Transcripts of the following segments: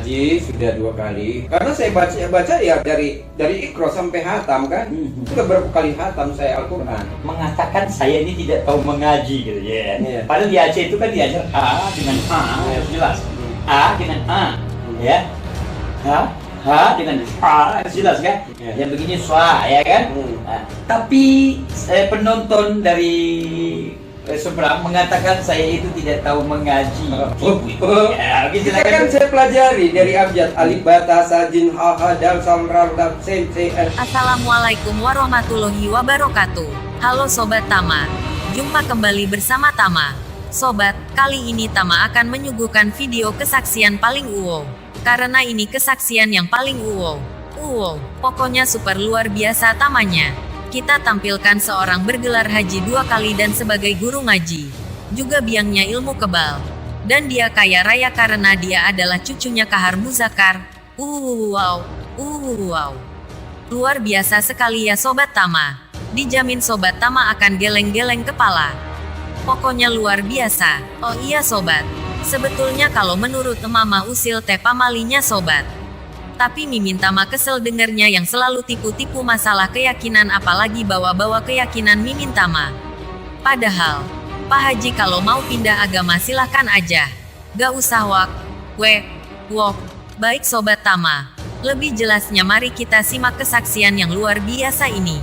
haji sudah 2 kali. Karena saya baca ya dari Iqra sampai hatam kan. Sudah berapa kali hatam saya Al-Quran. Mengatakan saya ini tidak tahu mengaji gitu ya. Iya. Padahal di Aceh itu kan diajar A dengan A, jelas. A dengan A, ya. H dengan A, jelas kan? Iya. Yang begini swa, ya kan? Nah, tapi penonton dari seberang mengatakan saya itu tidak tahu mengaji. Ya, Kita kan saya pelajari dari abjad alif bata sajin ha ha dal sam rar dal sin sin. Assalamualaikum warahmatullahi wabarakatuh. Halo Sobat Tama, jumpa kembali bersama Tama. Sobat, kali ini Tama akan menyuguhkan video kesaksian paling wow. Karena ini kesaksian yang paling wow. Pokoknya super luar biasa Tamanya. Kita tampilkan seorang bergelar haji 2 kali dan sebagai guru ngaji. Juga biangnya ilmu kebal. Dan dia kaya raya karena dia adalah cucunya Kahar Muzakkar. Wow. Luar biasa sekali ya Sobat Tama. Dijamin Sobat Tama akan geleng-geleng kepala. Pokoknya luar biasa. Oh iya Sobat. Sebetulnya kalau menurut Mama Usil teh pamalinya Sobat. Tapi Mimin Tama kesel dengernya yang selalu tipu-tipu masalah keyakinan apalagi bawa-bawa keyakinan Mimin Tama. Padahal, Pak Haji kalau mau pindah agama silahkan aja. Gak usah wok. Baik Sobat Tama. Lebih jelasnya mari kita simak kesaksian yang luar biasa ini.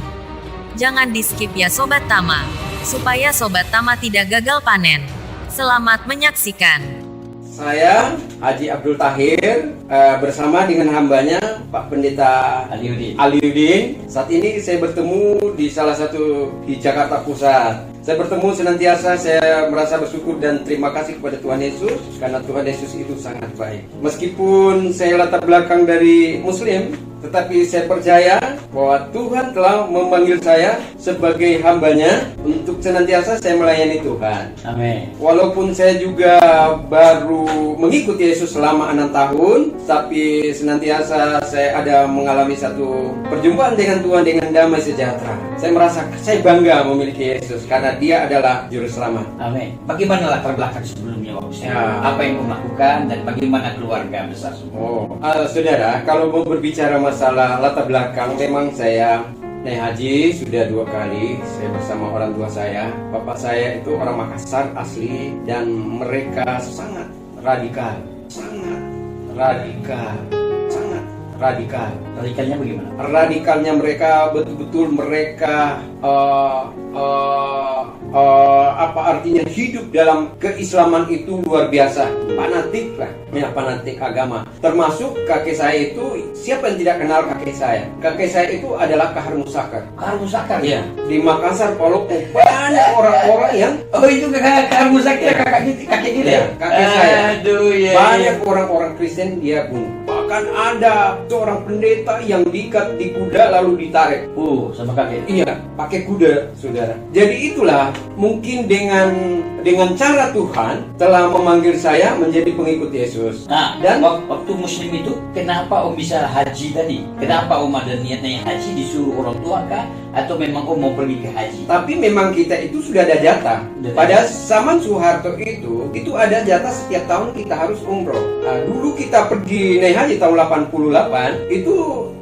Jangan di skip ya Sobat Tama. Supaya Sobat Tama tidak gagal panen. Selamat menyaksikan. Saya Haji Abdul Tahir bersama dengan hambanya Pak Pendeta Aliuddin. Saat ini saya bertemu di salah satu di Jakarta Pusat. Saya bertemu senantiasa, saya merasa bersyukur dan terima kasih kepada Tuhan Yesus karena Tuhan Yesus itu sangat baik. Meskipun saya latar belakang dari Muslim, tetapi saya percaya bahwa Tuhan telah memanggil saya sebagai hambanya untuk senantiasa saya melayani Tuhan. Amin. Walaupun saya juga baru mengikuti Yesus selama 6 tahun, tapi senantiasa saya ada mengalami satu perjumpaan dengan Tuhan dengan damai sejahtera. Saya merasa saya bangga memiliki Yesus karena Dia adalah juru selamat. Amin. Bagaimana latar belakang sebelumnya Pak Ustaz? Ya. Apa yang kamu lakukan dan bagaimana keluarga besar semua? Saudara, kalau mau berbicara masalah latar belakang, memang saya naik haji sudah 2 kali. Saya bersama orang tua saya. Bapak saya itu orang Makassar asli dan mereka sangat radikal. Radikalnya bagaimana? Radikalnya mereka betul-betul mereka apa artinya hidup dalam keislaman itu luar biasa, fanatik lah, fanatik agama. Termasuk kakek saya itu, siapa yang tidak kenal kakek saya? Kakek saya itu adalah Kahar Muzakkar. Kahar Muzakkar? Iya. Di Makassar, Palopo banyak orang-orang yang itu Kahar Muzakkar kakek kita. Ya, kakek saya. Aduh ya. Banyak orang-orang Kristen dia bunuh. Bahkan ada seorang pendeta yang diikat di kuda lalu ditarik. Sama kakek. Iya, pakai kuda, saudara. Jadi itulah mungkin dengan cara Tuhan telah memanggil saya menjadi pengikut Yesus. Nah, dan waktu Muslim itu kenapa Om bisa haji tadi? Kenapa Om ada niatnya haji disuruh orang tua kah? Atau memang Om mau pergi ke haji? Tapi memang kita itu sudah ada jatah. Pada zaman Soeharto itu ada jatah setiap tahun kita harus umroh. Nah, dulu kita pergi naik haji tahun 88 itu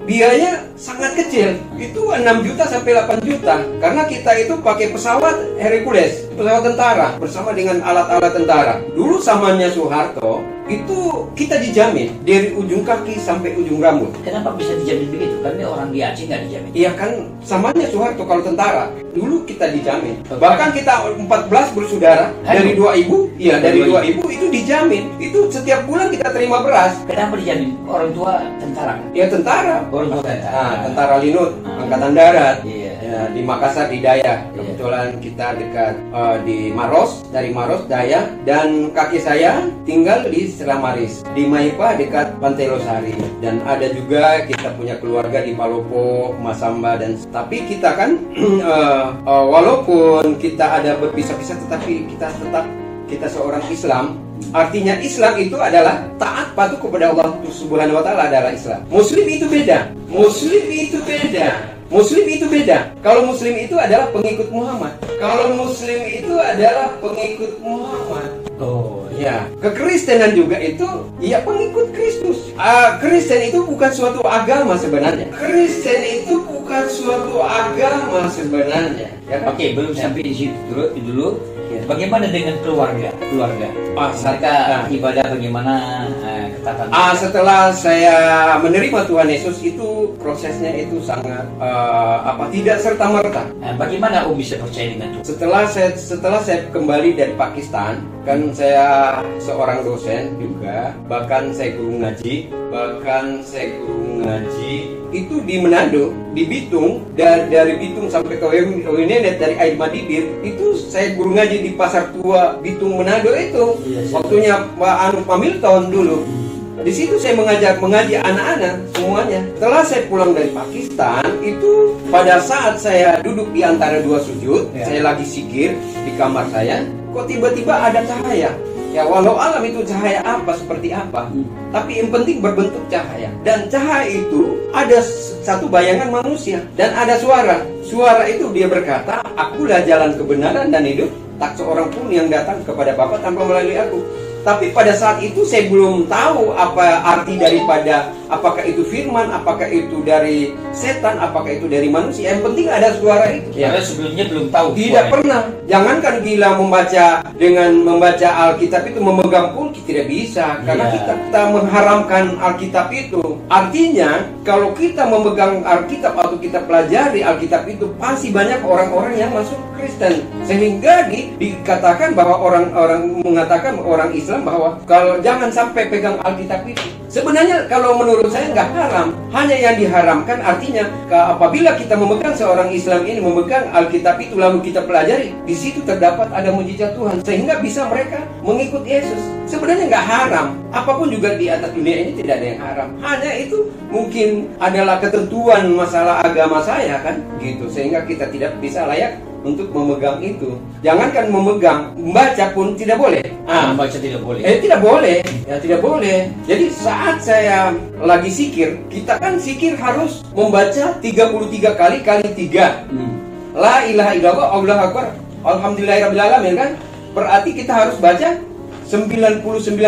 biayanya sangat kecil. Itu 6 juta sampai 8 juta. Karena kita itu pakai pesawat Hercules, pesawat tentara bersama dengan alat-alat tentara. Dulu zamannya Soeharto itu kita dijamin dari ujung kaki sampai ujung rambut. Kenapa bisa dijamin begitu? Karena orang di Aceh nggak dijamin. Iya kan, zamannya Soeharto kalau tentara. Dulu kita dijamin. Bahkan kita 14 bersaudara dari 2 ibu. Iya, dari 2 ibu itu dijamin. Itu setiap bulan kita terima beras. Kenapa dijamin? Orang tua tentara? Ya tentara. Orang tua tentara. Tentara Linut, Angkatan Darat. Iya. Ya, di Makassar di Dayak. Kebetulan kita dekat di Maros, dari Maros Dayak, dan kakek saya tinggal di Selamaris, di Maipa dekat Pantai Losari. Dan ada juga kita punya keluarga di Palopo, Masamba, dan tapi kita kan walaupun kita ada berpisah-pisah tetapi kita seorang Islam. Artinya Islam itu adalah taat patuh kepada Allah Subhanahu wa taala adalah Islam. Muslim itu beda. Muslim itu beda. Kalau Muslim itu adalah pengikut Muhammad. Kalau Muslim itu adalah pengikut Muhammad. Oh, Ya, kekristenan juga itu ya pengikut Kristus. Kristen itu bukan suatu agama sebenarnya. Kristen itu bukan suatu agama sebenarnya. Ya kan? Oke, belum sampai di situ dulu. Ya. Bagaimana dengan keluarga? Mereka ibadah bagaimana ketatan? Setelah saya menerima Tuhan Yesus itu prosesnya itu sangat tidak serta merta. Bagaimana Om bisa percaya dengan Tuhan? Setelah saya kembali dari Pakistan, kan saya seorang dosen juga, bahkan saya guru ngaji itu di Manado, di Bitung, dari Bitung sampai ke Winenet, dari Air Madibir itu saya guru ngaji di Pasar Tua Bitung Manado itu. Iya, waktunya Pak Hamilton dulu. Di situ saya mengaji anak-anak semuanya. Setelah saya pulang dari Pakistan, itu pada saat saya duduk di antara dua sujud, saya lagi zikir di kamar saya, kok tiba-tiba ada cahaya. Ya walau alam itu cahaya apa, seperti apa, tapi yang penting berbentuk cahaya. Dan cahaya itu ada satu bayangan manusia dan ada suara. Suara itu dia berkata, akulah jalan kebenaran dan hidup, tak seorang pun yang datang kepada Bapa tanpa melalui aku. Tapi pada saat itu saya belum tahu apa arti daripada, apakah itu firman, apakah itu dari setan, apakah itu dari manusia. Yang penting ada suara itu. Karena sebelumnya belum tahu. Tidak pernah. Jangankan gila membaca Alkitab itu, memegang pun tidak bisa. Karena kita mengharamkan Alkitab itu. Artinya kalau kita memegang Alkitab atau kita pelajari Alkitab itu, pasti banyak orang-orang yang masuk Kristen. Sehingga dikatakan bahwa orang-orang mengatakan orang Islam bahwa kalau jangan sampai pegang Alkitab itu. Sebenarnya kalau menurut saya nggak haram. Hanya yang diharamkan artinya apabila kita memegang, seorang Islam ini memegang Alkitab itu lalu kita pelajari, di situ terdapat ada mujizat Tuhan sehingga bisa mereka mengikut Yesus. Sebenarnya nggak haram. Apapun juga di atas dunia ini tidak ada yang haram. Hanya itu mungkin adalah ketentuan masalah agama saya kan gitu, sehingga kita tidak bisa layak untuk memegang itu. Jangankan memegang, membaca pun tidak boleh. Membaca tidak boleh. Tidak boleh. Ya tidak boleh. Jadi saat saya lagi zikir, kita kan zikir harus membaca 33 kali 3. La ilaha illallah, Allahu akbar, alhamdulillahirabbil alamin kan? Berarti kita harus baca 99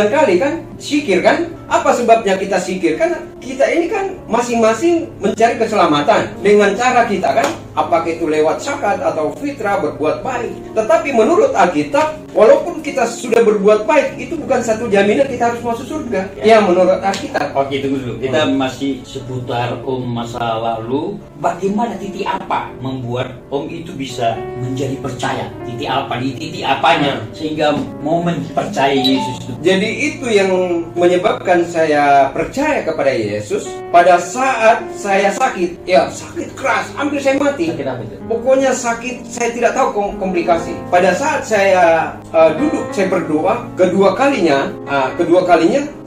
kali kan? Zikir kan? Apa sebabnya kita zikir? Karena kita ini kan masing-masing mencari keselamatan dengan cara kita kan? Apakah itu lewat zakat atau fitrah, berbuat baik. Tetapi menurut Alkitab, walaupun kita sudah berbuat baik, itu bukan satu jaminan kita harus masuk surga. Ya, menurut Alkitab. Oke, tunggu dulu. Kita masih seputar Om masa lalu. Bagaimana titik apa membuat Om itu bisa menjadi percaya? Titik apa? Di titik apanya sehingga momen percaya Yesus itu? Jadi itu yang menyebabkan saya percaya kepada Yesus pada saat saya sakit. Ya, sakit keras, hampir saya mati. Sakit apa itu? Pokoknya sakit, saya tidak tahu komplikasi. Pada saat saya duduk, saya berdoa, kedua kalinya,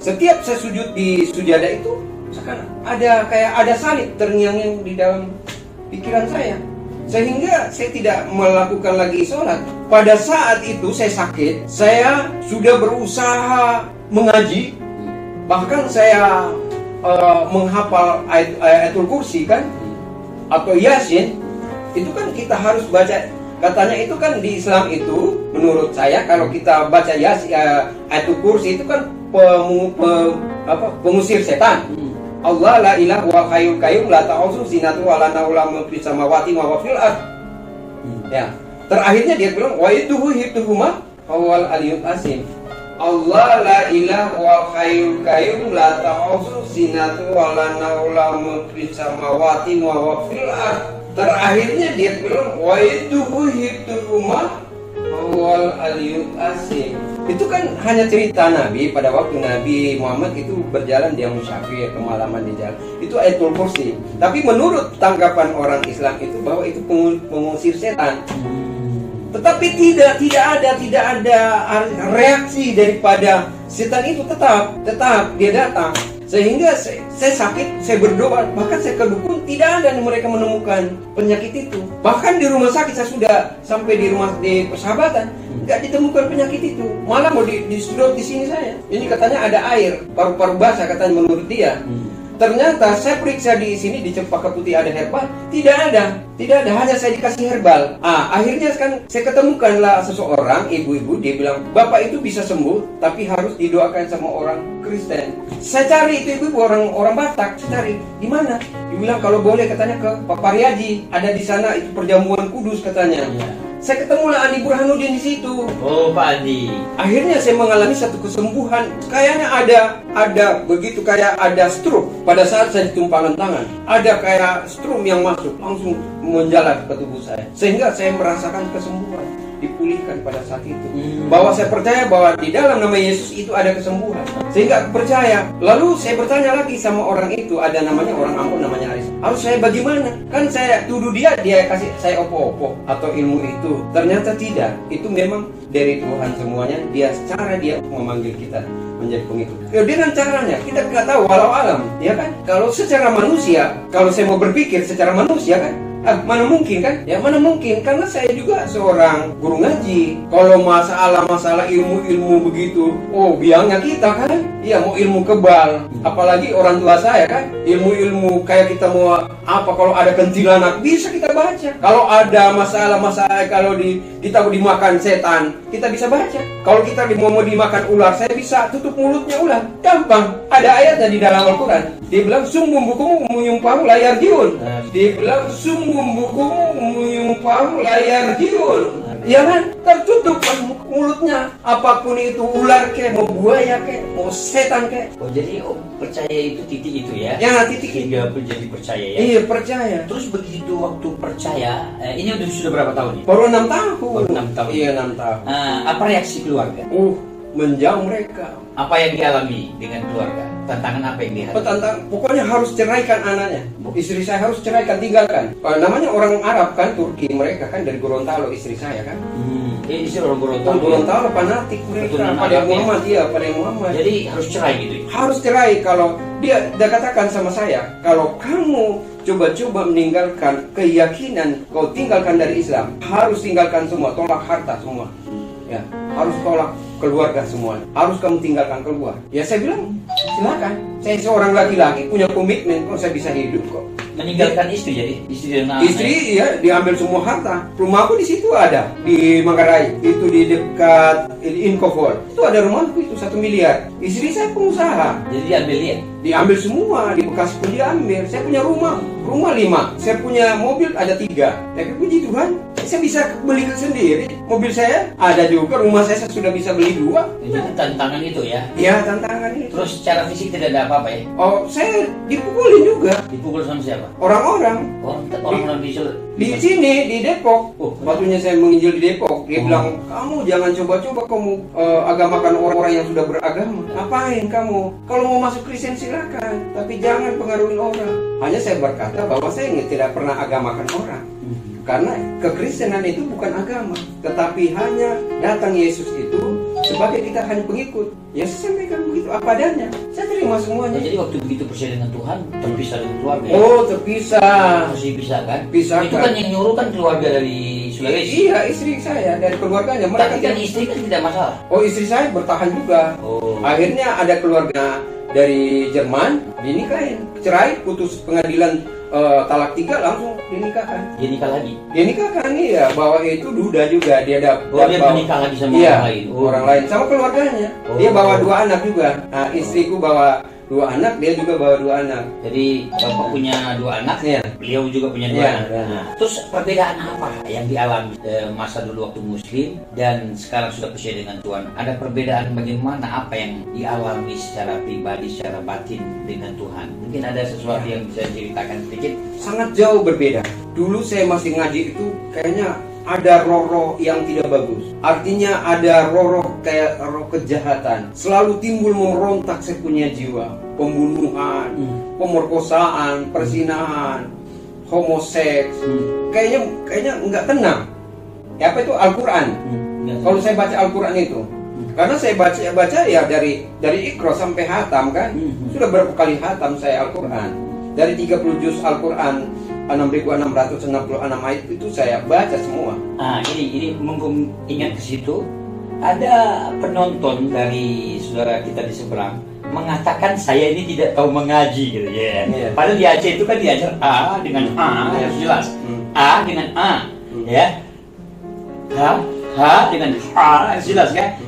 setiap saya sujud di sujadah itu, sekarang ada salib terngiang-ngiang di dalam pikiran saya. Sehingga saya tidak melakukan lagi sholat. Pada saat itu saya sakit, saya sudah berusaha mengaji, bahkan saya menghafal ayatul kursi kan, atau Yasin. Itu kan kita harus baca. Katanya itu kan di Islam itu, menurut saya kalau kita baca Yasin, ayatul kursi itu kan pengusir setan. Allah la ilaha wa hayyul qayyum la ta'khudhuhu sinatun wa la nawm fis samawati wa fil ard. Ya. Terakhirnya dia bilang wa yatuhuma wal aliyyul azim. Allah la ilaha wa hayyul qayyum la ta'khudhuhu sinatun wa la nawm fis samawati wa fil ard. Terakhirnya dia bilang wa yatuhuma wal aliyyul azim. Itu kan hanya cerita Nabi pada waktu Nabi Muhammad itu berjalan dia musyafir kemalaman di jalan. Itu ayatul kursi. Tapi menurut tanggapan orang Islam itu bahwa itu pengusir setan. Tetapi tidak ada reaksi daripada setan itu, tetap dia datang. Sehingga saya sakit, saya berdoa, bahkan saya ke dukun, tidak ada mereka menemukan penyakit itu. Bahkan di rumah sakit saya sudah sampai di persahabatan, nggak ditemukan penyakit itu. Malah mau disedot di sini saya. Ini katanya ada air, paru-paru basah katanya menurut dia. Ternyata saya periksa di sini di Cempaka Putih ada herbal, tidak ada, hanya saya dikasih herbal. Akhirnya kan saya ketemukanlah seseorang ibu-ibu, dia bilang bapak itu bisa sembuh, tapi harus didoakan sama orang Kristen. Saya cari itu ibu orang Batak, saya cari di mana? Dia bilang kalau boleh katanya ke Pak Pariaji, ada di sana itu perjamuan kudus katanya. Saya ketemulah Andi Burhanuddin di situ. Oh, Pak Andi. Akhirnya saya mengalami satu kesembuhan. Kayaknya ada begitu kayak ada stroke pada saat saya ditumpangkan tangan. Ada kayak stroke yang masuk langsung menjalar ke tubuh saya. Sehingga saya merasakan kesembuhan, dipulihkan pada saat itu. Bahwa saya percaya bahwa di dalam nama Yesus itu ada kesembuhan. Sehingga percaya. Lalu saya bertanya lagi sama orang itu, ada namanya orang Ambon namanya Aris. Harus saya bagaimana? Kan saya tuduh dia kasih saya opo-opo atau ilmu itu. Ternyata tidak. Itu memang dari Tuhan semuanya. Cara dia memanggil kita menjadi pengikut. Dengan caranya kita nggak tahu walau alam, ya kan? Kalau secara manusia, kalau saya mau berpikir secara manusia kan, mana mungkin kan? Ya mana mungkin, karena saya juga seorang guru ngaji. Kalau masalah ilmu begitu, biangnya kita kan? Iya, mau ilmu kebal, apalagi orang tua saya kan? Ilmu kayak kita mau apa, kalau ada kuntilanak bisa kita baca. Kalau ada masalah kalau kita mau dimakan setan, kita bisa baca. Kalau kita mau dimakan ular, saya bisa tutup mulutnya ular. Gampang. Ada ayatnya di dalam Al-Quran. Dia bilang sumbung bukumu menyumpamu layar jiun. Dia bilang sumbung bukumu menyumpamu layar jiun. Ya kan? Tertutup mulutnya. Apapun itu, ular kek, mau buaya kek, mau setan kek. Oh, jadi percaya itu titik itu ya? Ya, titik sehingga menjadi percaya ya? Iya, percaya. Terus begitu waktu percaya, ini sudah berapa tahun nih? Baru 6 tahun. Baru 6 tahun. Iya, 6 tahun. Apa reaksi keluarga? Menjauh mereka. Apa yang dialami dengan keluarga? Tantangan apa yang dihadapi? Pokoknya harus ceraikan anaknya. Istri saya harus ceraikan, tinggalkan. Namanya orang Arab kan, Turki, mereka kan dari Gorontalo, istri saya kan. Ini istri orang Gorontalo. Gorontalo fanatik mereka. Pada Muhammad. Jadi harus cerai gitu ya? Harus cerai. Kalau dia katakan sama saya, kalau kamu coba-coba meninggalkan keyakinan, kau tinggalkan dari Islam, harus tinggalkan semua, tolak harta semua. Ya, harus tolak keluarga semua. Harus kamu tinggalkan keluar. Ya saya bilang, silakan. Saya seorang laki-laki punya komitmen kok, saya bisa hidup kok. Meninggalkan istri jadi? Istri ya, diambil semua harta. Rumahku di situ ada di Manggarai. Itu di dekat Inkofol. Itu ada rumahku itu 1 miliar. Istri saya pengusaha. Jadi diambil ya? Diambil semua, di Bekasi pun diambil. Saya punya rumah 5. Saya punya mobil ada 3. Tapi puji Tuhan, saya bisa beli sendiri. Mobil saya ada juga, rumah saya sudah bisa beli 2. Jadi tantangan itu ya? Iya, tantangan itu. Terus secara fisik tidak ada apa-apa ya? Oh, saya dipukulin juga. Dipukul sama siapa? Orang-orang. Orang-orang di sini, di Depok. Waktunya saya menginjil di Depok. Dia bilang, kamu jangan coba-coba kamu agamakan orang-orang yang sudah beragama. Ngapain kamu? Kalau mau masuk Kristen silakan, tapi jangan pengaruhi orang. Hanya saya berkata bahwa saya tidak pernah agamakan orang. Karena kekristenan itu bukan agama, tetapi hanya datang Yesus itu sebagai kita hanya pengikut. Yesus sampaikan begitu apa adanya. Saya terima semuanya. Jadi waktu begitu percaya dengan Tuhan, terpisah dengan keluarga ya? Oh, terpisah. Masih bisa kan? Bisa. Itu kan yang nyuruh kan keluarga dari Sulawesi. Iya, istri saya dari keluarganya. Tapi kan istri kan tidak masalah. Oh, istri saya bertahan juga. Akhirnya ada keluarga dari Jerman dinikahin, cerai, putus pengadilan talak 3 langsung dinikahkan. Dia nikah lagi? Dia nikahkan ya, bahwa itu duda juga dia dia menikah lagi sama orang lain. Orang lain sama keluarganya. Dia bawa 2 anak juga. Nah, istriku bawa 2 anak, dia juga bawa 2 anak. Jadi bapak punya 2 anak, ya. Beliau juga punya 2 anak. Nah, terus perbedaan apa yang dialami masa dulu waktu Muslim dan sekarang sudah percaya dengan Tuhan? Ada perbedaan bagaimana apa yang dialami secara pribadi, secara batin dengan Tuhan? Mungkin ada sesuatu yang bisa diceritakan sedikit? Sangat jauh berbeda. Dulu saya masih ngaji itu kayaknya ada roh-roh yang tidak bagus. Artinya ada roh-roh kayak roh kejahatan. Selalu timbul memerontak saya punya jiwa. Pembunuhan, pemerkosaan, perzinahan, homoseks. Kayaknya nggak tenang. Ya, apa itu Al-Quran? Kalau saya baca Al-Quran itu. Karena saya baca ya dari Iqra sampai hatam kan. Sudah berapa kali hatam saya Al-Quran. Dari 30 juz Al-Quran 6.666 ayat itu saya baca semua. Ini mumpung ingat ke situ, ada penonton dari saudara kita di seberang mengatakan saya ini tidak tahu mengaji gitu ya. Iya. Padahal di Aceh itu kan diajar A dengan A harus jelas. A dengan A ya. H dengan H harus jelas kan.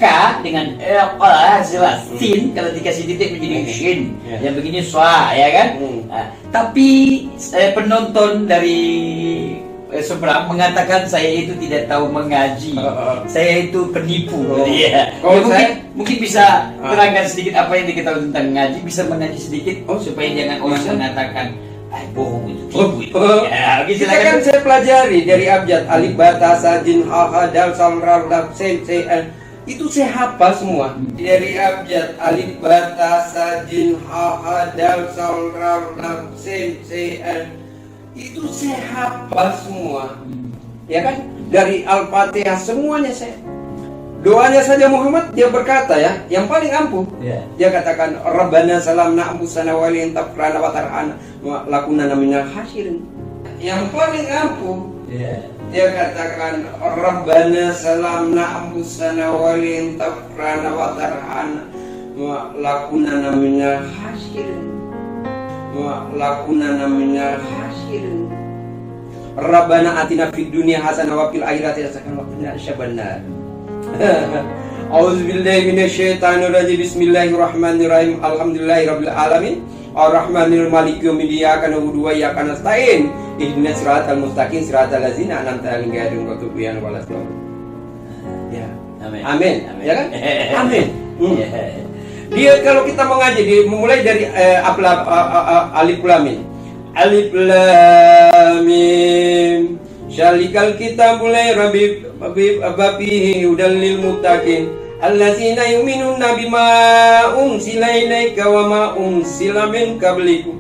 K dengan harus jelas. Sin kalau dikasih titik menjadi shin. Yang begini swa ya kan. Tapi penonton dari seberang mengatakan saya itu tidak tahu mengaji, saya itu penipu. Ya, mungkin bisa terangkan sedikit apa yang diketahui tentang mengaji, bisa mengaji sedikit supaya jangan orang mengatakan bohong itu tipu itu. Ya, Kita kan saya pelajari dari abjad alif ba ta sa jim ha ha dal sam ra lam sin itu saya hafal semua. Dari abjad alif ba ta sa jim ha ha dal sam ra lam sin itu saya hafal semua, ya kan? Dari Al-Fatihah semuanya saya. Doanya saja Muhammad dia berkata ya, yang paling ampuh. Dia katakan Rabbana salamna anfusana wa la taqrana wa tarhana wa lakunna minal khasirin. Yang paling ampuh. Dia katakan Rabbana salamna anfusana wa la taqrana wa tarhana wa lakunna minal khasirin. Lakunana minal khasirin. Rabbana atina fid dunya hasanah wa fil akhirati hasanah wa qina adzabannar. A'udzubillahi minasyaitonir rajim. Bismillahirrahmanirrahim. Alhamdulillahirabbil alamin. Arrahmanir maliki yaumiddin. Iyyaka na'budu wa iyyaka nasta'in. Ihdinas siratal mustaqim siratal ladzina an'amta 'alaihim ghairil maghdubi 'alaihim waladdallin. Ya. Amin. Ya kan? Amin. Dia kalau kita mengaji memulai dari alif lam mim. Alif lam mim. Syalikal kitabul rabbi abafihi hudal lil muttaqin allazina yu'minuna bima unsila ilaika wa ma unsila min qablikum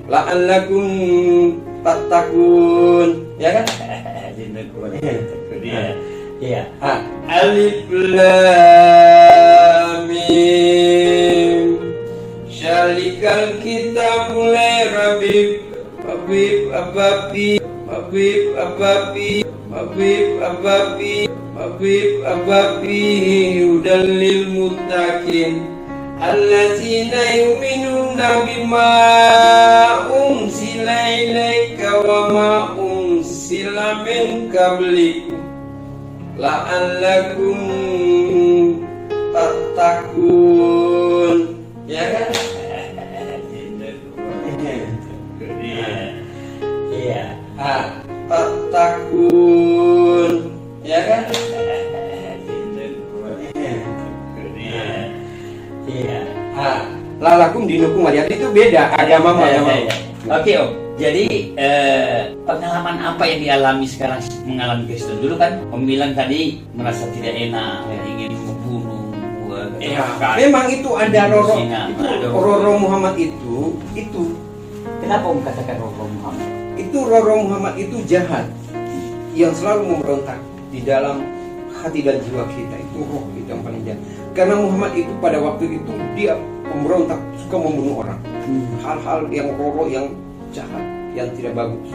la'allakum tattaqun. Ya kan? Iya. Alif lam mim. Syalikal kitabul rabbi abafi hudal lil muttaqin allazina yu'minuna bima unsila ilaika wa ma unsila min qablikum la'allakum tattaqun. Ya kan? Iya. Tattaqun. Ya kan? Iya. Lalakum dinukum waliya itu beda agama. Oke Om. Jadi pengalaman apa yang dialami sekarang mengalami Kristen? Dulu kan Om bilang tadi merasa tidak enak, ingin membunuh. Memang itu ada Roro Muhammad itu. Kenapa Om katakan Roro Muhammad? Itu Roro Muhammad itu jahat yang selalu memberontak di dalam hati dan jiwa kita. Itu roh itu yang paling jahat. Karena Muhammad itu pada waktu itu dia pemberontak, suka membunuh orang. Hal-hal yang Roro yang jahat, yang tidak bagus.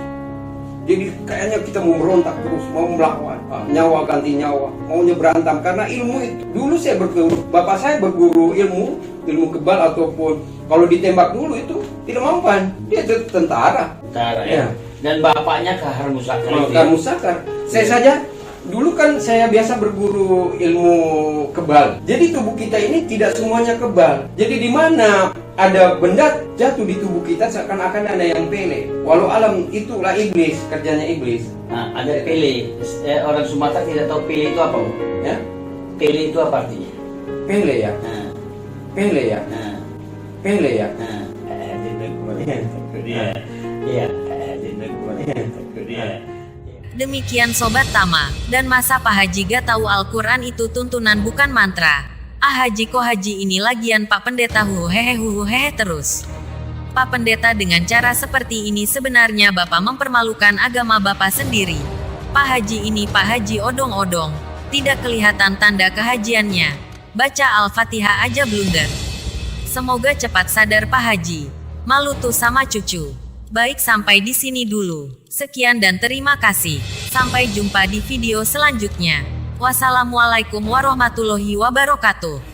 Jadi kayaknya kita mau memberontak terus, mau melawan, nyawa ganti nyawa, maunya berantem karena ilmu itu. Dulu saya berguru, bapak saya berguru ilmu kebal ataupun kalau ditembak dulu itu tidak mempan. Dia itu tentara ya. Dan bapaknya Kahar Musakar. Kahar Musakar. Saya saja dulu kan saya biasa berguru ilmu kebal. Jadi tubuh kita ini tidak semuanya kebal. Jadi di mana ada benda jatuh di tubuh kita seakan-akan ada yang pele. Walau alam itulah iblis, kerjanya iblis. Nah, ada pele. Orang Sumatera tidak tahu pele itu apa, ya? Pele itu apa artinya? Pele ya. Pele ya. Pele ya. Iya. Demikian Sobat Tama, dan masa Pak Haji gak tahu Al-Quran itu tuntunan bukan mantra. Haji ko haji ini lagian Pak Pendeta hehe terus. Pak Pendeta dengan cara seperti ini sebenarnya Bapak mempermalukan agama Bapak sendiri. Pak Haji ini Pak Haji odong-odong, tidak kelihatan tanda kehajiannya. Baca Al-Fatihah aja blunder. Semoga cepat sadar Pak Haji. Malu tuh sama cucu. Baik sampai di sini dulu. Sekian dan terima kasih. Sampai jumpa di video selanjutnya. Wassalamualaikum warahmatullahi wabarakatuh.